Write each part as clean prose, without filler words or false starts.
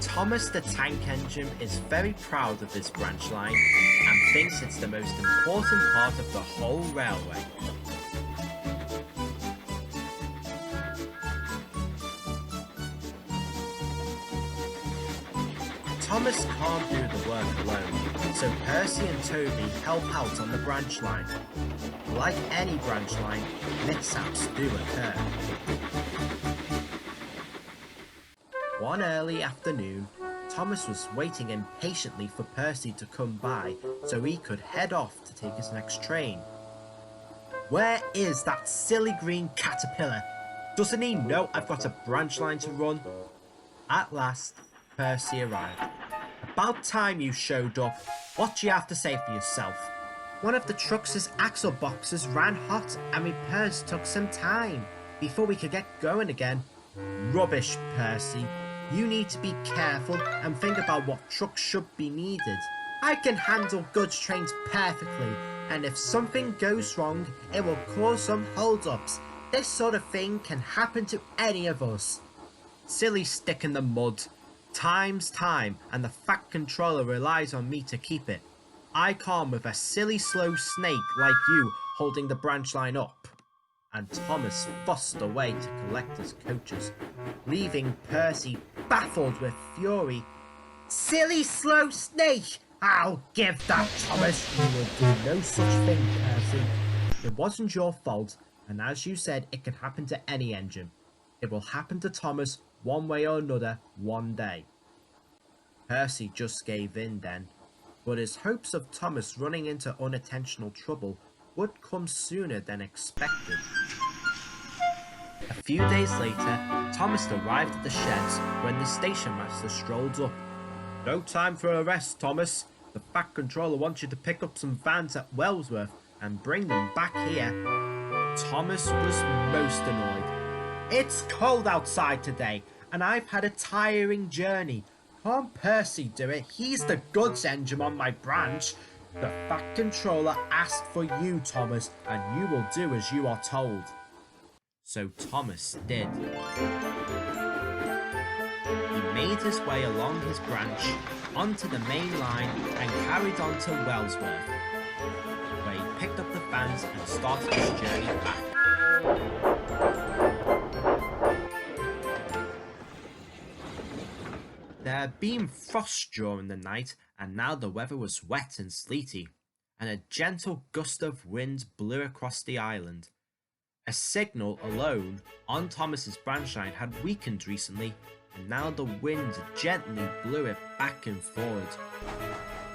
Thomas the Tank Engine is very proud of this branch line and thinks it's the most important part of the whole railway. Thomas can't do the work alone, so Percy and Toby help out on the branch line. Like any branch line, mishaps do occur. One early afternoon, Thomas was waiting impatiently for Percy to come by so he could head off to take his next train. Where is that silly green caterpillar? Doesn't he know I've got a branch line to run? At last, Percy arrived. About time you showed up. What do you have to say for yourself? One of the trucks' axle boxes ran hot and repairs took some time before we could get going again. Rubbish, Percy. You need to be careful and think about what trucks should be needed. I can handle goods trains perfectly, and if something goes wrong, it will cause some hold-ups. This sort of thing can happen to any of us. Silly stick in the mud. Time's time, and the Fat Controller relies on me to keep it. I can't with a silly slow snake like you holding the branch line up. And Thomas fussed away to collect his coaches, leaving Percy baffled with fury. Silly slow snake! I'll give that, Thomas! You will do no such thing, Percy. It wasn't your fault, and as you said, it can happen to any engine. It will happen to Thomas one way or another one day. Percy just gave in then, but his hopes of Thomas running into unintentional trouble would come sooner than expected. A few days later, Thomas arrived at the sheds when the station master strolled up. No time for a rest, Thomas. The Fat Controller wants you to pick up some vans at Wellsworth and bring them back here. Thomas was most annoyed. It's cold outside today, and I've had a tiring journey. Can't Percy do it? He's the goods engine on my branch. The Fat Controller asked for you, Thomas, and you will do as you are told. So Thomas did. He made his way along his branch, onto the main line, and carried on to Wellsworth, where he picked up the vans and started his journey back. There had been frost during the night, and now the weather was wet and sleety, and a gentle gust of wind blew across the island. A signal alone on Thomas's branch line had weakened recently, and now the wind gently blew it back and forward.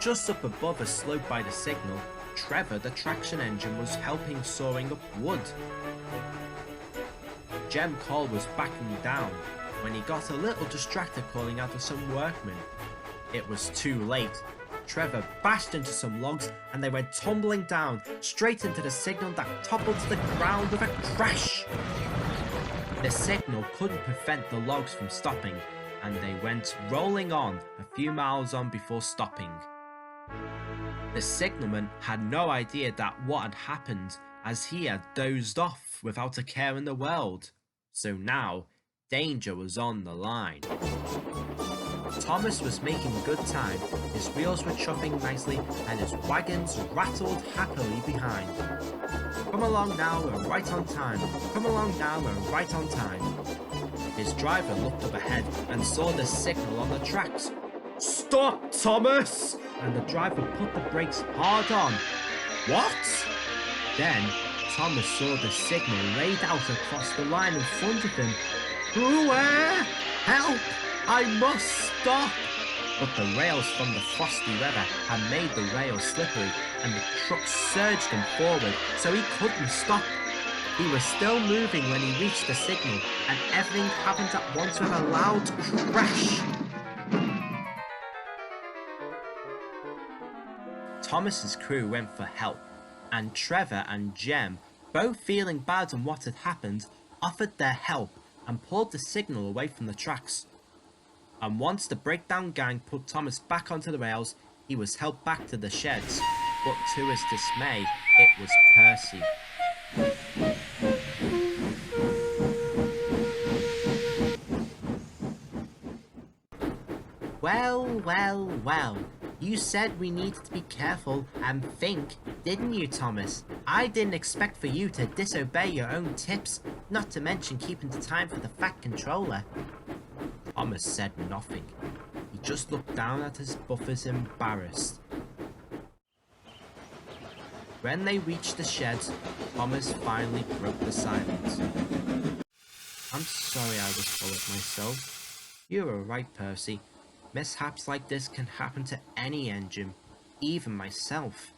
Just up above a slope by the signal, Trevor the traction engine was helping sawing up wood. Jem Cole was backing down when he got a little distracted calling out to some workmen. It was too late. Trevor bashed into some logs and they went tumbling down straight into the signal that toppled to the ground with a crash. The signal couldn't prevent the logs from stopping, and they went rolling on a few miles on before stopping. The signalman had no idea that what had happened, as he had dozed off without a care in the world. So now, danger was on the line. Thomas was making good time. His wheels were chuffing nicely and his wagons rattled happily behind. Come along now, we're right on time. Come along now, we're right on time. His driver looked up ahead and saw the signal on the tracks. Stop, Thomas! And the driver put the brakes hard on. What? Then Thomas saw the signal laid out across the line in front of him. Where? Help! I must stop! But the rails from the frosty weather had made the rails slippery, and the truck surged him forward, so he couldn't stop. He was still moving when he reached the signal, and everything happened at once with a loud crash. Thomas's crew went for help, and Trevor and Jem, both feeling bad on what had happened, offered their help and pulled the signal away from the tracks. And once the breakdown gang put Thomas back onto the rails, he was helped back to the sheds, but to his dismay, it was Percy. Well, well, well. You said we needed to be careful and think, didn't you, Thomas? I didn't expect for you to disobey your own tips, not to mention keeping the time for the Fat Controller. Thomas said nothing. He just looked down at his buffers embarrassed. When they reached the sheds, Thomas finally broke the silence. I'm sorry I was full of myself. You were right, Percy. Mishaps like this can happen to any engine, even myself.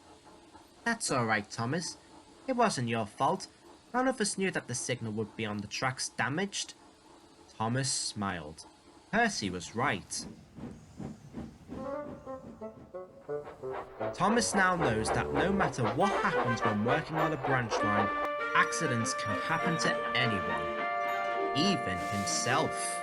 That's alright, Thomas. It wasn't your fault. None of us knew that the signal would be on the tracks damaged. Thomas smiled. Percy was right. Thomas now knows that no matter what happens when working on a branch line, accidents can happen to anyone, even himself.